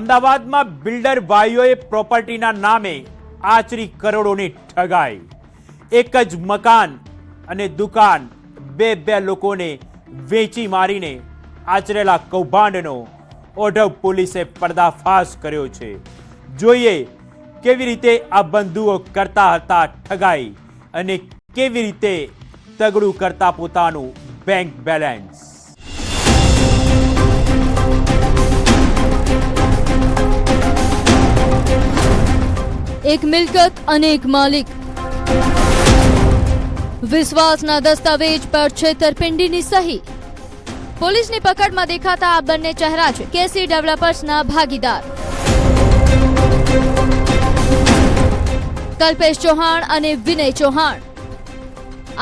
અમદાવાદમાં બિલ્ડર ભાઈઓએ પ્રોપર્ટીના નામે આચરી કરોડોની ઠગાઈ. એક જ મકાન અને દુકાન બે લોકોને વેચી મારીને આચરેલા કૌભાંડનો ઓઢવ પોલીસે પર્દાફાશ કર્યો છે. જોઈએ કેવી રીતે આ બંધુઓ કરતા હતા ઠગાઈ અને કેવી રીતે તગડું કરતા પોતાનું બેંક બેલેન્સ. એક મિલકત અને એક માલિક, વિશ્વાસના દસ્તાવેજ પર છેતરપિંડીની સહી. પોલીસની પકડમાં દેખાતા આ બંને ચહેરા છે કેસી ડેવલપર્સના ભાગીદાર. કલ્પેશ ચૌહાણ અને વિનય ચૌહાણ.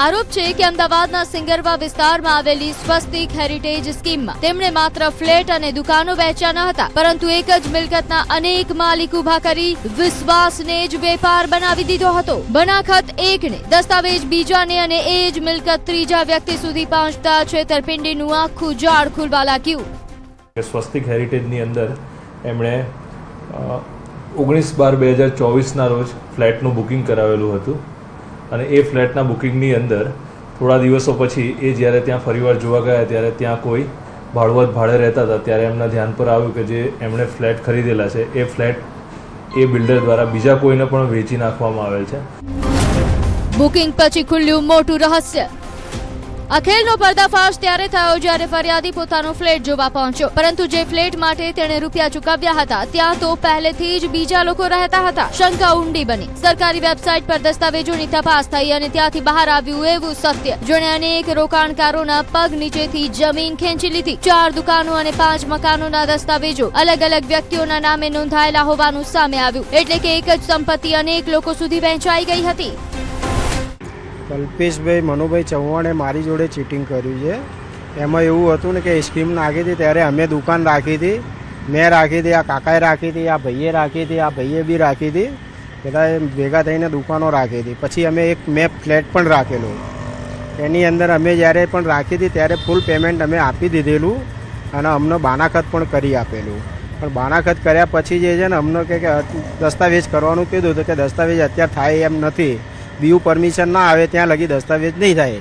આરોપ છે કે અમદાવાદના સિંગરવા વિસ્તારમાં આવેલી સ્વસ્તિક હેરિટેજ સ્કીમમાં તેમણે માત્ર ફ્લેટ અને દુકાનો વેચ્યા ન હતા, પરંતુ એક જ મિલકતના અનેક માલિક ઉભા કરી વિશ્વાસને જ વેપાર બનાવી દીધો હતો. બનાખત એકને, દસ્તાવેજ બીજાને અને એ જ મિલકત ત્રીજા વ્યક્તિ સુધી પહોંચતા છેતરપિંડીનું આખું જાળ ખુલવા લાગ્યું. સ્વસ્તિક હેરિટેજની અંદર એમણે 19/12/2024ના રોજ ફ્લેટનું બુકિંગ કરાવેલું હતું અને એ ફ્લેટના બુકિંગની અંદર થોડા દિવસો પછી એ જ્યારે ત્યાં ફરીવાર જોવા ગયા ત્યારે ત્યાં કોઈ ભાડુઆત ભાડે રહેતા હતા. ત્યારે એમના ધ્યાન પર આવ્યું કે જે એમણે ફ્લેટ ખરીદેલા છે એ ફ્લેટ એ બિલ્ડર દ્વારા બીજા કોઈને પણ વેચી નાખવામાં આવેલ છે. બુકિંગ પછી ખુલ્યું મોટું રહસ્ય. આ ખેલનો પર્દાફાશ ત્યારે થયો જ્યારે ફરિયાદી પોતાનો ફ્લેટ જોવા પહોંચ્યો, પરંતુ જે ફ્લેટ માટે તેણે રૂપિયા ચૂકવ્યા હતા ત્યાં તો પહેલેથી જ બીજા લોકો રહેતા હતા. શંકા ઊંડી બની. સરકારી વેબસાઇટ પર દસ્તાવેજોની તપાસ થઈ અને ત્યાંથી બહાર આવ્યું એવું સત્ય, જેણે અનેક રોકાણકારોના પગ નીચેથી જમીન ખેંચી લીધી. 4 દુકાનો અને 5 મકાનોના દસ્તાવેજો અલગ અલગ વ્યક્તિઓના નામે નોંધાયેલા હોવાનું સામે આવ્યું. એટલે કે એક જ સંપત્તિ અનેક લોકો સુધી વહેંચાઈ ગઈ હતી. કલ્પેશભાઈ મનુભાઈ ચૌહાણે મારી જોડે ચીટિંગ કર્યું છે. એમાં એવું હતું ને કે સ્કીમ નાખી હતી ત્યારે અમે દુકાન રાખી હતી, મેં રાખી હતી, આ કાકાએ રાખી હતી, આ ભાઈએ રાખી હતી, આ ભાઈએ બી રાખી હતી, બધા ભેગા થઈને દુકાનો રાખી હતી. પછી અમે મેં ફ્લેટ પણ રાખેલો. એની અંદર અમે જ્યારે પણ રાખી હતી ત્યારે ફૂલ પેમેન્ટ અમે આપી દીધેલું અને અમને બાનાખત પણ કરી આપેલું. પણ બાનાખત કર્યા પછી જે છે ને અમને કે દસ્તાવેજ કરવાનું કીધું હતું કે દસ્તાવેજ અત્યારે થાય એમ નથી, બીયુ પરમિશન ના આવે ત્યાં લગી દસ્તાવેજ નહીં થાય.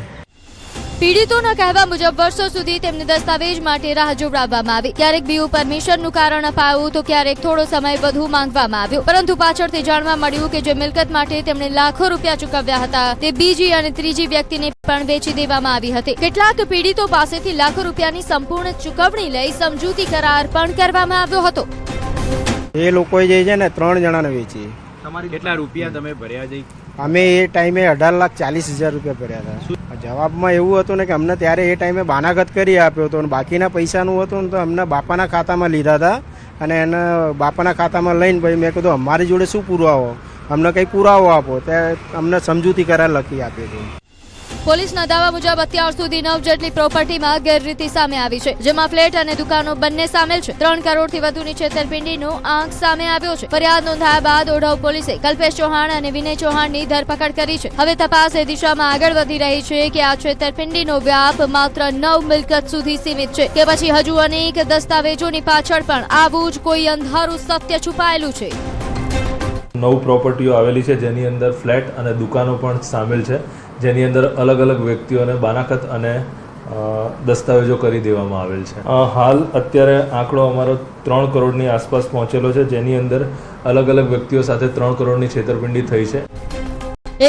પીડિતોના કહેવા મુજબ વર્ષો સુધી તેમને દસ્તાવેજ માટે રાહ જોવડાવવામાં આવી. ક્યારેક બીયુ પરમિશનનું કારણ અપાયું તો ક્યારેક થોડો સમય વધુ માંગવામાં આવ્યો, પરંતુ પાછળથી જાણવા મળ્યું કે જે મિલકત માટે તેમણે લાખો રૂપિયા ચૂકવ્યા હતા તે બીજી અને ત્રીજી વ્યક્તિને પણ વેચી દેવામાં આવી હતી. કેટલાક પીડિતો પાસેથી લાખો રૂપિયાની સંપૂર્ણ ચૂકવણી લઈ સમજૂતી કરાર પણ કરવામાં આવ્યો હતો. એ લોકોએ જે છે ને 3 જણાને વેચી. કેટલા રૂપિયા તમે ભર્યા છે? અમે એ ટાઈમે 18,40,000 રૂપિયા ભર્યા હતા. જવાબમાં એવું હતું ને કે અમને ત્યારે એ ટાઈમે બાનાખત કરી આપ્યો હતો અને બાકીના પૈસાનું હતું ને તો અમને બાપાના ખાતામાં લીધા હતા અને એને બાપાના ખાતામાં લઈને ભાઈ મેં કીધું અમારી જોડે શું પુરાવો, અમને કંઈ પુરાવો આપો. ત્યારે અમને સમજૂતી કરાર લખી આપી હતી. પોલીસના દાવા મુજબ અત્યાર સુધી 9 જેટલી પ્રોપર્ટીમાં ગેરરીતિ સામે આવી છે, જેમાં ફ્લેટ અને દુકાનો બંને સામેલ છે. 3 કરોડથી વધુની છેતરપિંડીનો આંક સામે આવ્યો છે. ફરિયાદ નોંધાયા બાદ ઓઢવ પોલીસે કલ્પેશ ચૌહાણ અને વિનય ચૌહાણની ધરપકડ કરી છે. હવે તપાસ એ દિશામાં આગળ વધી રહી છે કે આ છેતરપિંડીનો વ્યાપ માત્ર 9 મિલકત સુધી સીમિત છે કે પછી હજુ અનેક દસ્તાવેજોની પાછળ પણ આવું જ કોઈ અંધારું સત્ય છુપાયેલું છે. 9 પ્રોપર્ટીઓ આવેલી છે જેની અંદર ફ્લેટ અને દુકાનો પણ સામેલ છે, જેની અંદર અલગ અલગ વ્યક્તિઓને બાનાખત અને દસ્તાવેજો કરી દેવામાં આવેલ છે. હાલ અત્યારે આંકડો અમારો 3 કરોડની આસપાસ પહોંચેલો છે, જેની અંદર અલગ અલગ વ્યક્તિઓ સાથે 3 કરોડની છેતરપિંડી થઈ છે.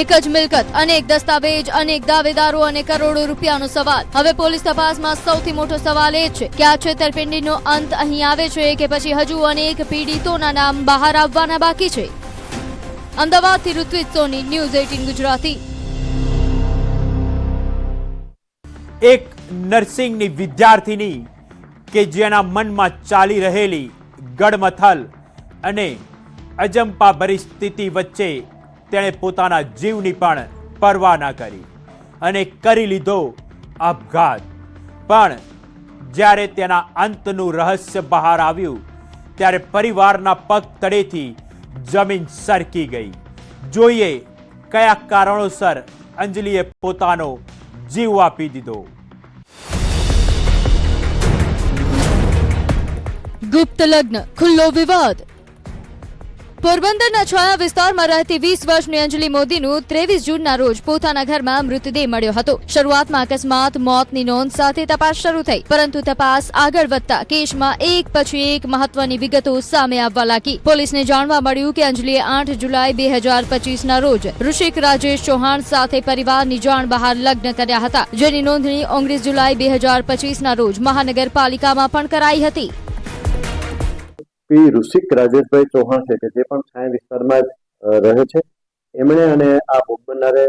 એક જ મિલકત, અનેક દસ્તાવેજ, અનેક દાવેદારો અને કરોડો રૂપિયાનો સવાલ. હવે પોલીસ તપાસમાં સૌથી મોટો સવાલ એ છે કે આ છેતરપિંડીનો અંત અહીં આવે છે કે પછી હજુ અનેક પીડિતોના નામ બહાર આવવાના બાકી છે. અમદાવાદથી ઋત્વિજ સોની, ન્યૂઝ 18 ગુજરાતી. એક નર્સિંગની વિદ્યાર્થીની કે જેના મનમાં ચાલી રહેલી ગડમથલ અને અજંપાભરી સ્થિતિ વચ્ચે તેણે પોતાના જીવની પણ પરવા ના કરી અને કરી લીધો આપઘાત. પણ જ્યારે તેના અંતનું રહસ્ય બહાર આવ્યું ત્યારે પરિવારના પગ તળેથી જમીન સરકી ગઈ. જોઈએ કયા કારણોસર અંજલિએ પોતાનો જીવ આપી દીધો. ગુપ્ત લગ્ન ખુલ્લો વિવાદ. પોરબંદરના છાયા વિસ્તારમાં રહેતી 20 વર્ષની અંજલિ મોદીનું 23 જૂનના રોજ પોતાના ઘરમાં મૃતદેહ મળ્યો હતો. શરૂઆતમાં અકસ્માત મોતની નોંધ સાથે તપાસ શરૂ થઈ, પરંતુ તપાસ આગળ વધતા કેસમાં એક પછી એક મહત્વની વિગતો સામે આવવા લાગી. પોલીસને જાણવા મળ્યું કે અંજલિએ 8 જુલાઈ 2025ના રોજ ઋષિક રાજેશ ચૌહાણ સાથે પરિવારની જાણ બહાર લગ્ન કર્યા હતા, જેની નોંધણી 19 જુલાઈ 2025ના રોજ મહાનગરપાલિકામાં પણ કરાઈ હતી. ઋષિક રાજેશભાઈ ચૌહાણ છે કે જે પણ છાયા વિસ્તારમાં જ રહે છે. એમણે અને આ ભોગ બનનારે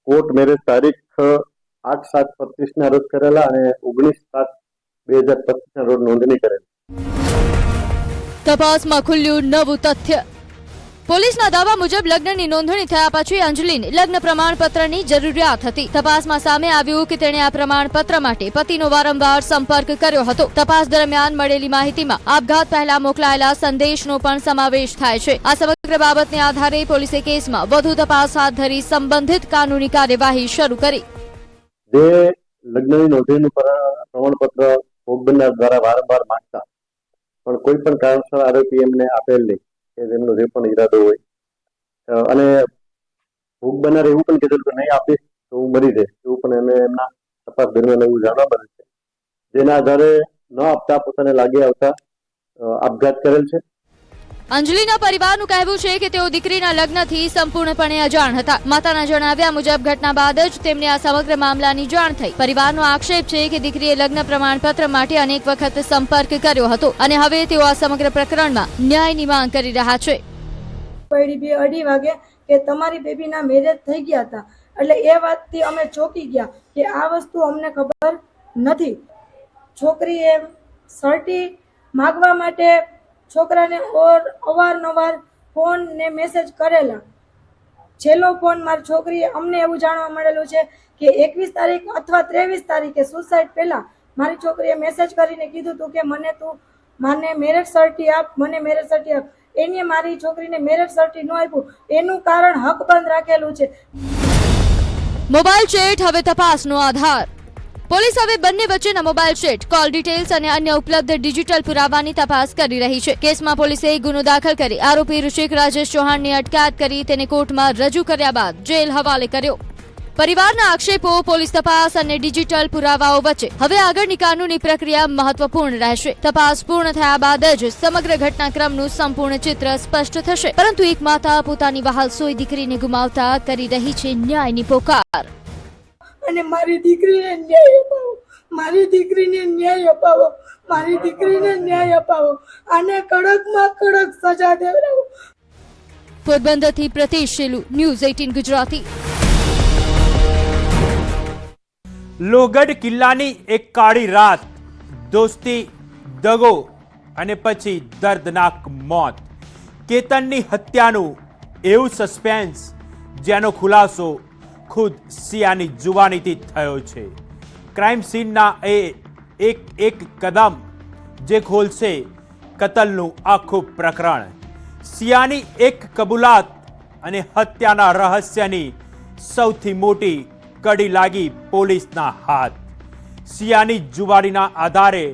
કોર્ટ મેરેજ તારીખ 8/7/25ના રોજ કરેલા અને 19/7/2025ના રોજ નોંધણી કરેલી. તપાસમાં ખુલ્યું નવું તથ્ય. પોલીસના દાવા મુજબ લગ્નની નોંધણી થયા પછી અંજલિને લગ્ન પ્રમાણપત્રની જરૂરિયાત હતી. તપાસમાં સામે આવ્યું કે તેણે આ પ્રમાણપત્ર માટે પતિનો વારંવાર સંપર્ક કર્યો હતો. તપાસ દરમિયાન મળેલી માહિતીમાં આપઘાત પહેલા મોકલાયેલા સંદેશનો પણ સમાવેશ થાય છે. આ સમગ્ર બાબતને આધારે પોલીસે કેસમાં વધુ તપાસ હાથ ધરી સંબંધિત કાનૂની કાર્યવાહી શરૂ કરી. જે લગ્નની નોંધણીનું પ્રમાણપત્ર ભોગ બનનાર દ્વારા વારંવાર માંગતા પણ કોઈ પણ કારણસર આરોપી એમને આપેલ નહીં, કે તેમનો જે પણ ઈરાદો હોય, અને ભોગ બનનાર એવું પણ કીધેલું કે નહીં આપીશ તો હું મરી જઈશ, એવું પણ એમને એમના તપાસ દરમિયાન એવું જાણવા મળે છે. જેના આધારે ન આપતા પોતાને લાગી આવતા આપઘાત કરેલ છે. અંજલિના પરિવારનું કહેવું છે કે તેઓ દીકરીના લગ્નથી સંપૂર્ણપણે અજાણ હતા. માતાના જણાવ્યા મુજબ ઘટના બાદ જ તેમને આ સમગ્ર મામલાની જાણ થઈ. પરિવારનો આક્ષેપ છે કે દીકરીએ લગ્ન પ્રમાણપત્ર માટે અનેક વખત સંપર્ક કર્યો હતો અને હવે તેઓ આ સમગ્ર પ્રકરણમાં ન્યાયની માંગ કરી રહ્યા છે. પડી 2:30 વાગે કે તમારી બેબીના મેરેજ થઈ ગયા હતા, એટલે એ વાતથી અમે ચોંકી ગયા કે આ વસ્તુ અમને ખબર નથી. છોકરીએ સર્ટી માગવા માટે છોકરાને અવારનવાર ફોન ને મેસેજ કરેલા. છેલ્લો ફોન મારી છોકરીએ અમને એવું જાણવા મળેલું છે કે 21 તારીખ અથવા 23 તારીખે સુસાઇડ પહેલા મારી છોકરીએ મેસેજ કરીને કીધું હતું કે મને મેરેજ સર્ટી આપ, મને મેરેજ સર્ટી આપ. એને મારી છોકરીને મેરેજ સર્ટી ન આપ્યું, એનું કારણ હકબંધ રાખેલું છે. મોબાઈલ ચેટ હવે તપાસનો આધાર. પોલીસ હવે બંને વચ્ચેના મોબાઈલ ચેટ, કોલ ડિટેલ્સ અને અન્ય ઉપલબ્ધ ડિજિટલ પુરાવાની તપાસ કરી રહી છે. કેસમાં પોલીસે ગુનો દાખલ કરી આરોપી ઋષિક રાજેશ ચૌહાણની અટકાયત કરી તેને કોર્ટમાં રજૂ કર્યા બાદ જેલ હવાલે કર્યો. પરિવારના આક્ષેપો, પોલીસ તપાસ અને ડિજિટલ પુરાવાઓ વચ્ચે હવે આગળની કાનૂની પ્રક્રિયા મહત્વપૂર્ણ રહેશે. તપાસ પૂર્ણ થયા બાદ જ સમગ્ર ઘટનાક્રમનું સંપૂર્ણ ચિત્ર સ્પષ્ટ થશે. પરંતુ એક માતા પોતાની વહાલસોઈ દીકરીને ગુમાવતા કરી રહી છે ન્યાયની પોકાર. અને મારી દીકરીને ન્યાય અપાવો, મારી દીકરીને ન્યાય અપાવો, મારી દીકરીને ન્યાય અપાવો. આને કડકમાં કડક સજા દેવડાવો. પોરબંદરથી પ્રતિશ શેલુ, ન્યૂઝ 18 ગુજરાતી. લોહગઢ કિલ્લાની એક કાળી રાત, દોસ્તી, દગો અને પછી દર્દનાક મોત. કેતનની હત્યાનું એવું સસ્પેન્સ જેનો ખુલાસો ખુદ સિયાની જુબાનીથી થયો છે. ક્રાઇમ સીનના એક કદમ જે ખોલશે કતલનું આખું પ્રકરણ. સિયાની એક કબૂલાત અને હત્યાના રહસ્યની સૌથી મોટી કડી લાગી પોલીસના હાથ. સિયાની જુબાનીના આધારે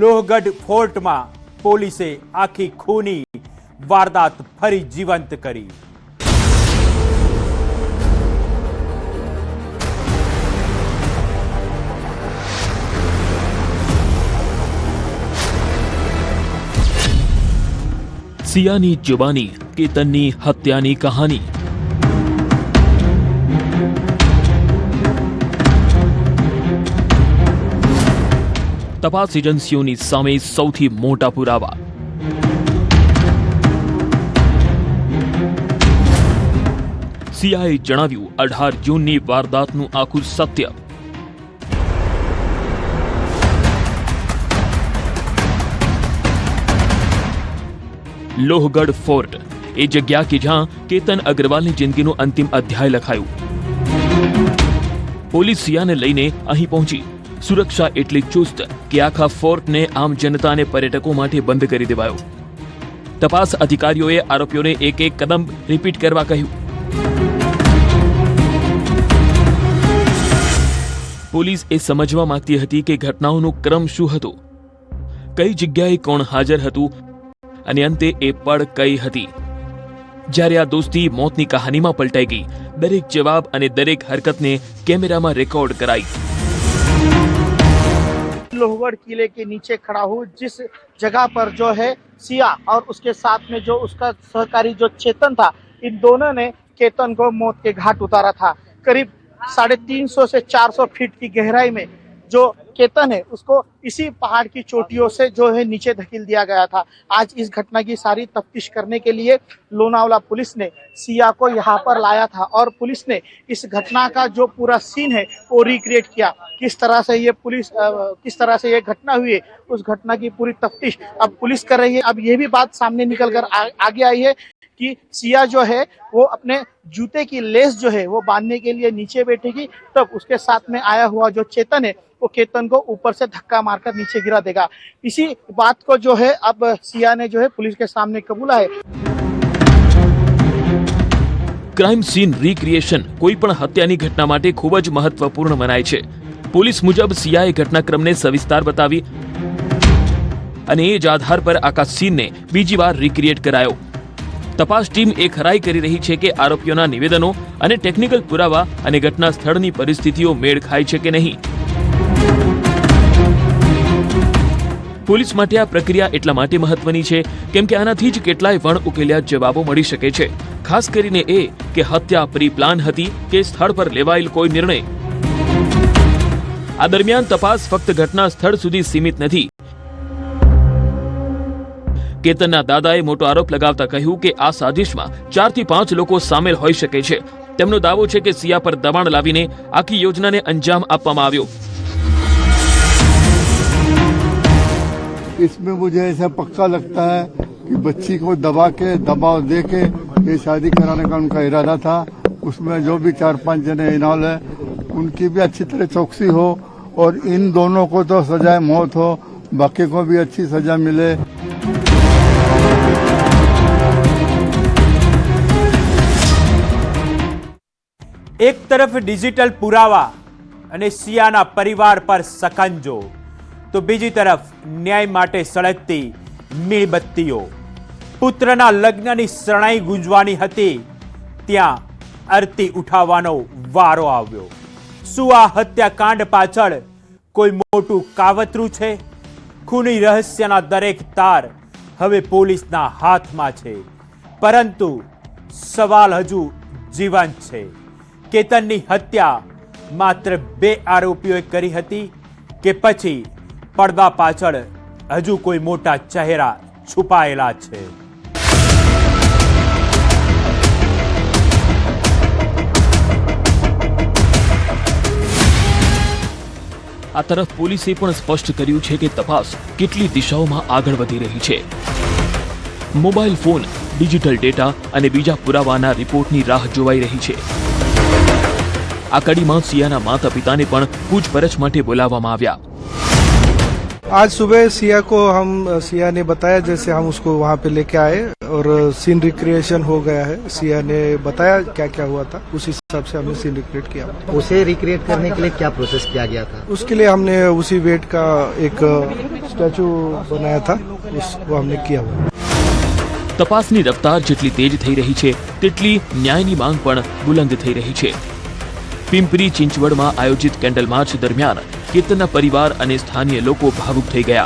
લોહગઢ ફોર્ટમાં પોલીસે આખી ખૂની વારદાત ફરી જીવંત કરી. સિયાની જુબાની, કેતનની હત્યાની કહાની. તપાસ એજન્સીઓની સામે સૌથી મોટા પુરાવા. સિયાએ જણાવ્યું 18 જૂનની વારદાતનું આખું સત્ય. લોહગઢ ફોર્ટ, એ જગ્યા કે જ્યાં કેતન અગ્રવાલની જિંદગીનું અંતિમ અધ્યાય લખાયું. પોલીસ સિયાને લઈને અહીં પહોંચી. સુરક્ષા એટલી ચુસ્ત કે આખા ફોર્ટને આમ જનતા અને પર્યટકો માટે બંધ કરી દેવાયો. તપાસ અધિકારીઓએ આરોપીઓને એક એક કદમ રિપીટ કરવા કહ્યું. પોલીસ એ સમજવા માંગતી હતી કે ઘટનાઓનો ક્રમ શું હતો. કઈ જગ્યાએ કોણ હાજર હતું અને અંતે એ પળ કઈ હતી જ્યારે આ દોસ્તી મોતની કહાનીમાં પલટાઈ ગઈ। દરેક જવાબ અને દરેક હરકતને કેમેરામાં રેકોર્ડ કરાઈ। लोहगढ़ किले के नीचे खड़ा हूँ, जिस जगह पर जो है सिया और उसके साथ में जो उसका सहकारी जो चेतन था, इन दोनों ने केतन को मौत के घाट उतारा था। करीब 350 से 400 फीट की गहराई में जो केतन है उसको इसी पहाड़ की चोटियों से जो है नीचे धकेल दिया गया था। आज इस घटना की सारी तफ्तीश करने के लिए लोनावला पुलिस ने सिया को यहाँ पर लाया था और पुलिस ने इस घटना का जो पूरा सीन है वो रिक्रिएट किया। किस तरह से ये घटना हुई है, उस घटना की पूरी तफ्तीश अब पुलिस कर रही है। अब ये भी बात सामने निकल कर आगे आई है कि सिया जो है वो अपने जूते की लेस जो है वो बांधने के लिए नीचे बैठेगी, तब उसके साथ में आया हुआ जो चेतन है वो केतन को ऊपर से धक्का मारकर नीचे गिरा देगा। इसी बात को जो है अब सिया ने जो है पुलिस के सामने कबूला है। ક્રાઇમ સીન રિક્રિએશન કોઈ પણ હત્યાની ઘટના માટે ખૂબ જ મહત્વપૂર્ણ મનાય છે। પોલીસ મુજબ સિયાએ ઘટનાક્રમને સવિસ્તાર બતાવી અને એ જ આધાર પર આખા સીનને બીજી વાર રિક્રિએટ કરાયો। તપાસ ટીમ એ ખરાઈ કરી રહી છે કે આરોપીઓના નિવેદનો અને ટેકનિકલ પુરાવા અને ઘટના સ્થળની પરિસ્થિતિઓ મેળ ખાય છે કે નહીં। પોલીસ માટે આ પ્રક્રિયા એટલા માટે મહત્વની છે કેમ કે આનાથી જ કેટલાય વણ ઉકેલ્યા જવાબો મળી શકે છે। ખાસ કરીને એ કે હત્યા પ્રી પ્લાન હતી કે સ્થળ પર લેવાયેલ કોઈ નિર્ણય। આ દરમિયાન તપાસ ફક્ત ઘટના સ્થળ સુધી સીમિત નથી। કેતનના દાદાએ મોટો આરોપ લગાવતા કહ્યું કે આ સાજિશમાં 4 થી 5 લોકો સામેલ હોઈ શકે છે। તેમનો દાવો છે કે સિયા પર દબાણ લાવીને આખી યોજનાને અંજામ આપવામાં આવ્યો। इसमें मुझे ऐसा पक्का लगता है कि बच्ची को दबाव दे के ये शादी कराने का उनका इरादा था। उसमें जो भी 4-5 जने इन्वॉल्व है उनकी भी अच्छी तरह चौकसी हो और इन दोनों को तो सजाए मौत हो, बाकी को भी अच्छी सजा मिले। એક તરફ ડિજિટલ પુરાવા અને સિયાના પરિવાર પર સકંજો, તો બીજી તરફ ન્યાય માટે સળગતી મીણબત્તીઓ। પુત્રના લગ્નની શરણાઈ ગુંજવાની હતી ત્યાં આરતી ઉઠાવવાનો વારો આવ્યો। શું આ હત્યાકાંડ પાછળ કોઈ મોટું કાવતરું છે? ખૂની રહસ્યના દરેક તાર હવે પોલીસના હાથમાં છે, પરંતુ સવાલ હજુ જીવંત છે। કેતનની હત્યા માત્ર 2 આરોપીઓએ કરી હતી કે પછી પડદા પાછળ હજુ કોઈ મોટા ચહેરા છુપાયેલા છે? આ તરફ પોલીસે પણ સ્પષ્ટ કર્યું છે કે તપાસ કેટલી દિશાઓમાં આગળ વધી રહી છે। મોબાઈલ ફોન, ડિજિટલ ડેટા અને બીજા પુરાવાના રિપોર્ટની રાહ જોવાઈ રહી છે। આ કડીમાં સિયાના માતા પિતાને પણ પૂછપરછ માટે બોલાવવામાં આવ્યા। आज सुबह सिया ने बताया, जैसे हम उसको वहाँ पे लेके आए और सीन रिक्रिएशन हो गया है। सिया ने बताया क्या क्या हुआ था, उस हिसाब से हमने सीन रिक्रिएट किया। उसे रिक्रिएट करने के लिए क्या प्रोसेस किया गया था? उसके लिए हमने उसी वेट का एक स्टैचू बनाया था, वो हमने किया हुआ। તપાસની રફતાર જેટલી તેજ થઈ રહી છે તેટલી ન્યાયની માંગ પણ બુલંદ થઈ રહી છે। પિંપરી ચિંચવડમાં આયોજિત કેન્ડલ માર્ચ દરમિયાન કેતનના પરિવાર અને સ્થાનિય લોકો ભાવુક થઈ ગયા।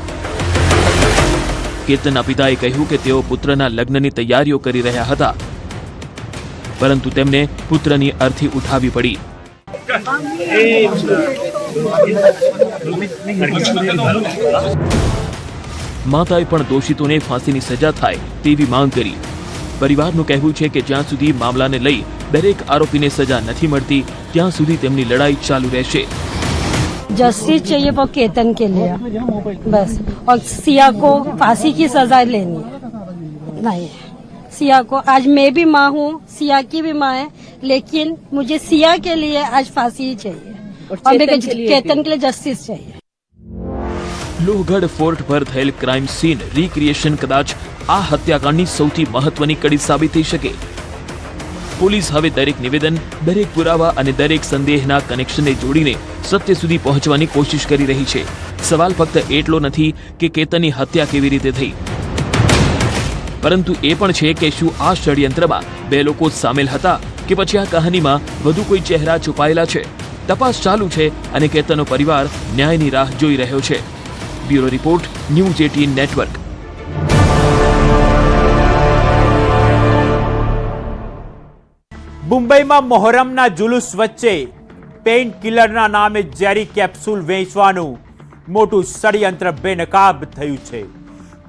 કેતનના પિતાએ કહ્યું કે તેઓ પુત્રના લગ્નની તૈયારીઓ કરી રહ્યા હતા, પરંતુ તેમને પુત્રની અર્થી ઉઠાવી પડી। માતાએ પણ દોષિતોને ફાંસીની સજા થાય તેવી માંગ કરી। પરિવારનું કહેવું છે કે જ્યાં સુધી મામલાને લઈ દરેક આરોપીને સજા નથી મળતી ત્યાં સુધી તેમની લડાઈ ચાલુ રહેશે। जस्टिस चाहिए वो केतन के लिए बस, और सिया को फांसी की सजा लेनी है। नहीं, सिया को आज मैं भी माँ हूँ, सिया की भी माँ है, लेकिन मुझे सिया के लिए आज फांसी ही चाहिए और मेरे केतन के लिए जस्टिस चाहिए। લોહગઢ ફોર્ટ પર થયેલ ક્રાઇમ સીન રિક્રિએશન કદાચ આ હત્યાકાંડની સૌથી મહત્વની કડી સાબિત થઈ શકે। પોલીસ હવે દરેક નિવેદન, દરેક પુરાવા અને દરેક સંદેહના કનેક્શનને જોડીને સત્ય સુધી પહોંચવાની કોશિશ કરી રહી છે. સવાલ ફક્ત એટલો નથી કે કેતનની હત્યા કેવી રીતે થઈ, પરંતુ એ પણ છે કે શું આ ષડયંત્રમાં બે લોકો સામેલ હતા કે પછી આ કહાનીમાં વધુ કોઈ ચહેરા છુપાયેલા છે. તપાસ ચાલુ છે અને કેતનનો પરિવાર ન્યાયની રાહ જોઈ રહ્યો છે. Bureau report, news 18 network. મુંબઈમાં મોહરમના જુલુસ વચ્ચે પેઇન કિલરના નામે ઝેરી કેપ્સ્યુલ વેચવાનું મોટું ષડયંત્ર બેનકાબ થયું છે.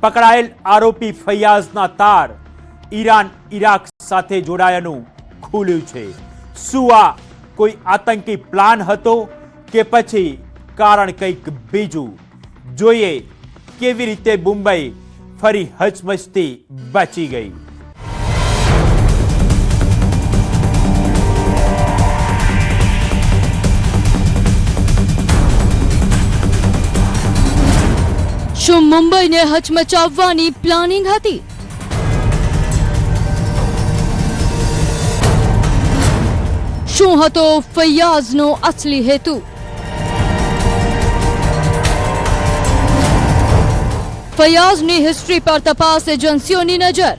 પકડાયેલ આરોપી ફૈયાઝના તાર ઈરાન ઇરાક સાથે જોડાયાનું ખુલ્યું છે. શું આ કોઈ આતંકી પ્લાન હતો કે પછી કારણ કંઈક બીજું? જોઈએ કેવી રીતે મુંબઈ ફરી હચમચથી બચી ગઈ. શું મુંબઈને હચમચાવવાની પ્લાનિંગ હતી? શું હતો ફૈયાઝનો અસલી હેતુ? ફૈયાઝની હિસ્ટ્રી પર તપાસ એજન્સીઓની નજર.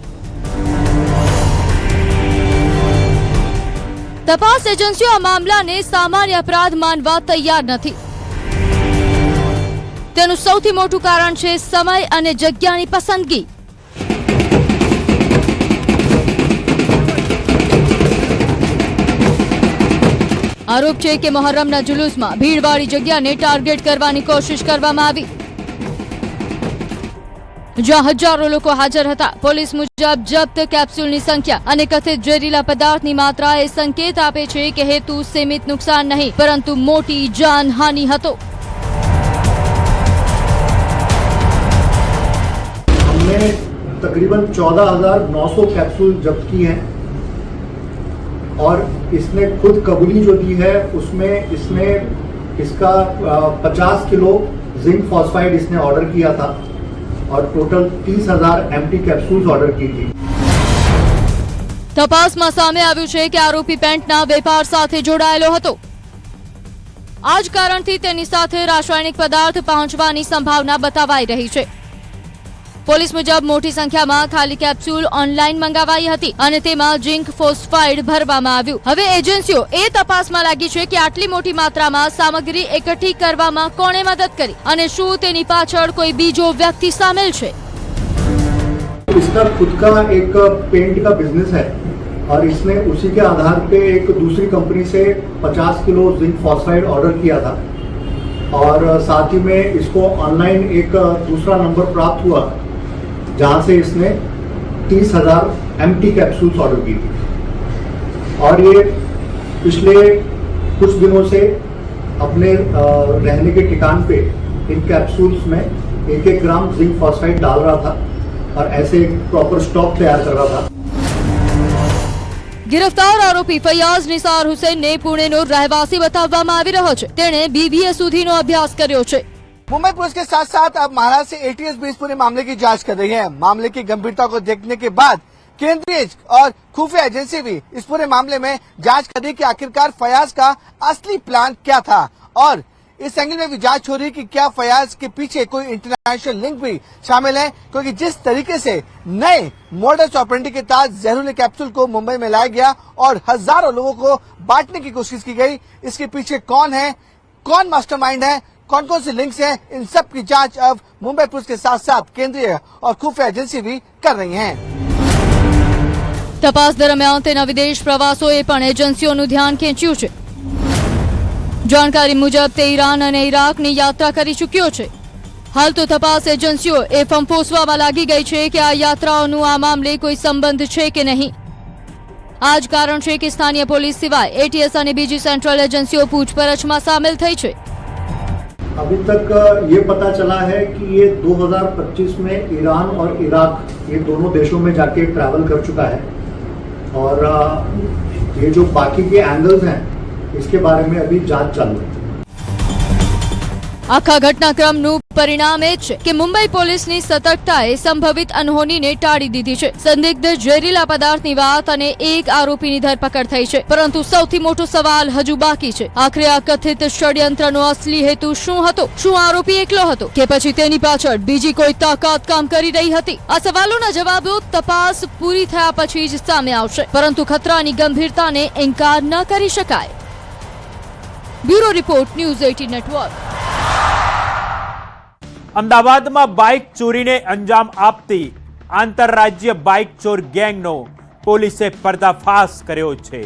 તપાસ એજન્સીઓ આ મામલાને સામાન્ય અપરાધ માનવા તૈયાર નથી. તેનું સૌથી મોટું કારણ છે સમય અને જગ્યાની પસંદગી. આરોપ છે કે મોહર્રમના જુલુસમાં ભીડવાળી જગ્યાને ટાર્ગેટ કરવાની કોશિશ કરવામાં આવી, જ્યાં હજારો લોકો હાજર હતા. પોલીસ મુજબ જપ્ત કેપ્સ્યુલની સંખ્યા અને કથિત ઝેરીલા પદાર્થની માત્રા એ સંકેત આપે છે કે હેતુ સીમિત નુકસાન નહીં પરંતુ મોટી જાનહાનિ હતો. हमने तकरीबन 14,900 कैप्सूल जब्त की हैं और इसने खुद कबूली जो दी है उसमें इसने इसका 50 किलो जिंक फॉस्फाइड इसने ऑर्डर किया था और टोटल 30,000 एम्प्टी कैप्सूल्स ऑर्डर की थी. તપાસમાં સામે આવ્યું છે કે આરોપી પેન્ટના વેપાર સાથે જોડાયેલો હતો. આ જ કારણથી તેની સાથે રાસાયણિક પદાર્થ પહોંચવાની સંભાવના બતાવાઈ રહી છે. પોલીસ મુજબ મોટી સંખ્યામાં ખાલી કેપ્સ્યુલ ઓનલાઈન મંગાવાઈ હતી અને તેમાં ઝિંક ફોસ્ફાઇડ ભરવામાં આવ્યું. હવે એજન્સીઓ એ તપાસમાં લાગી છે કે આટલી મોટી માત્રામાં સામગ્રી એકઠી કરવામાં કોણે મદદ કરી અને શું તેની પાછળ કોઈ બીજો વ્યક્તિ સામેલ છે. इसका खुद का एक पेंट का बिजनेस है और इसने उसी के आधार पे एक दूसरी कंपनी से 50 किलो जिंक फॉस्फाइड ऑर्डर किया था और साथ ही में इसको ऑनलाइन एक दूसरा नंबर प्राप्त हुआ जहां से इसने 30,000 एम्प्टी कैप्सूल्स ऑर्डर की थी और ये पिछले कुछ दिनों से अपने रहने के ठिकान पे इन कैप्सूल्स में 1-1 ग्राम जिंक फॉस्फाइड डाल रहा था और ऐसे एक प्रॉपर स्टॉक तैयार कर रहा था. गिरफ्तार आरोपी फैयाज निसार हुसैनने पुणेનો રહેવાસી बतावવામાં આવી રહ્યો છે. તેણે BBA સુધીનો અભ્યાસ કર્યો છે. मुंबई पुलिस के साथ साथ अब महाराष्ट्र से ATS भी इस पूरे मामले की जांच कर रही है. मामले की गंभीरता को देखने के बाद केंद्रीय और खुफिया एजेंसी भी इस पूरे मामले में जांच कर रही कि आखिरकार फयाज का असली प्लान क्या था और इस एंगल में भी जांच हो रही कि क्या फयाज के पीछे कोई इंटरनेशनल लिंक भी शामिल है, क्योंकि जिस तरीके से नए मॉडस ऑपरेंडी के तहत जहरीले कैप्सूल को मुंबई में लाया गया और हजारों लोगों को बांटने की कोशिश की गई, इसके पीछे कौन है, कौन मास्टरमाइंड है, कौन कौन से लिंक्स हैं, इन सब की जांच अब मुंबई पुलिस के साथ साथ केंद्रीय और खुफिया एजेंसी भी कर रही हैं. તપાસ દરમિયાન તેના વિદેશ પ્રવાસોએ પણ એજન્સીઓનું ध्यान ખેંચ્યું છે. જાણકારી મુજબ તે ઈરાન અને ઇરાકની યાત્રા કરી ચૂક્યો છે. હાલ તો તપાસ એજન્સીઓ એ ફંફોસવામાં લાગી ગઈ છે કે આ યાત્રાઓનું આ મામલે કોઈ સંબંધ છે કે નહીં. આ જ કારણ છે કે સ્થાનિય પોલીસ સિવાય ATS અને બીજી સેન્ટ્રલ એજન્સીઓ પૂછપરછમાં સામેલ થઈ છે. अभी तक ये पता चला है कि ये 2025 में ईरान और इराक ये दोनों देशों में जाके ट्रैवल कर चुका है और ये जो बाकी के एंगल्स हैं इसके बारे में अभी जांच चालू है. આખા ઘટનાક્રમનું પરિણામ એ છે કે મુંબઈ પોલીસની સતર્કતાએ સંભવિત અનહોનીને ટાળી દીધી છે. સંદિગ્ધ ઝેરીલા પદાર્થની વાત અને એક આરોપીની ધરપકડ થઈ છે, પરંતુ સૌથી મોટો સવાલ હજુ બાકી છે. આખરે આ કથિત ષડયંત્રનો અસલી હેતુ શું હતો? શું આરોપી એકલો હતો કે પછી તેની પાછળ બીજી કોઈ તાકાત કામ કરી રહી હતી? આ સવાલોના જવાબો તપાસ પૂરી થયા પછી જ સામે આવશે, પરંતુ ખતરાની ગંભીરતાને ઇનકાર ન કરી શકાય. Bureau report, news 18 network. અમદાવાદમાં બાઇક ચોરીને અંજામ આપતી આંતરરાજ્ય બાઇક ચોર ગેંગનો પોલીસે પર્દાફાશ કર્યો છે.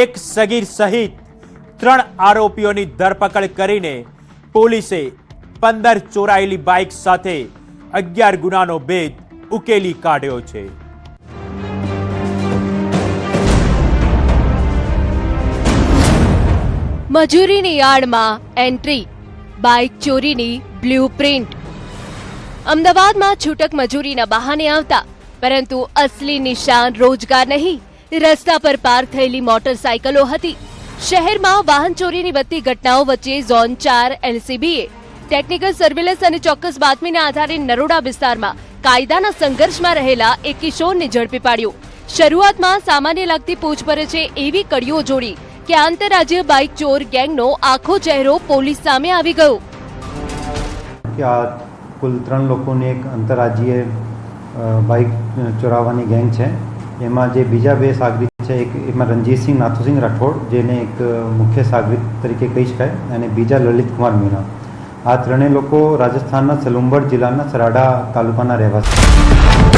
એક સગીર સહિત 3 આરોપીઓની ધરપકડ કરીને પોલીસે 15 ચોરાયેલી બાઇક સાથે 11 ગુનાનો ભેદ ઉકેલી કાઢ્યો છે. મજૂરીની આડમાં એન્ટ્રી, બાઇક ચોરીની બ્લુપ્રિન્ટ. અમદાવાદમાં છૂટક મજૂરીના બહાને આવતા પરંતુ અસલી નિશાન રોજગાર નહીં, રસ્તા પર પાર્ક થયેલી મોટરસાયકલો હતી. શહેરમાં વાહન ચોરીની વધતી ઘટનાઓ વચ્ચે ઝોન 4 એલસીબીએ ટેકનિકલ સર્વેલન્સ અને ચોક્કસ બાતમીના આધારે નરોડા વિસ્તારમાં કાયદાના સંઘર્ષમાં રહેલા એક કિશોરને ઝડપી પાડ્યો. શરૂઆતમાં સામાન્ય લાગતી પૂછપરછે એવી કડીઓ જોડી કે આંતરરાજ્ય બાઇક ચોર ગેંગનો આખો ચહેરો પોલીસ સામે આવી ગયો. કે આ કુલ 3 લોકોની એક આંતરરાજ્ય બાઇક ચોરાવવાની ગેંગ છે. એમાં જે બીજા 2 સાગરીત છે, એક એમાં રણજીતસિંહ નાથુસિંહ રાઠોડ, જેને એક મુખ્ય સાગરીત તરીકે કહી શકાય, અને બીજા લલિતકુમાર મીણા. આ ત્રણેય લોકો રાજસ્થાનના સલુંબડ જિલ્લાના સરાડા તાલુકાના રહેવાસી.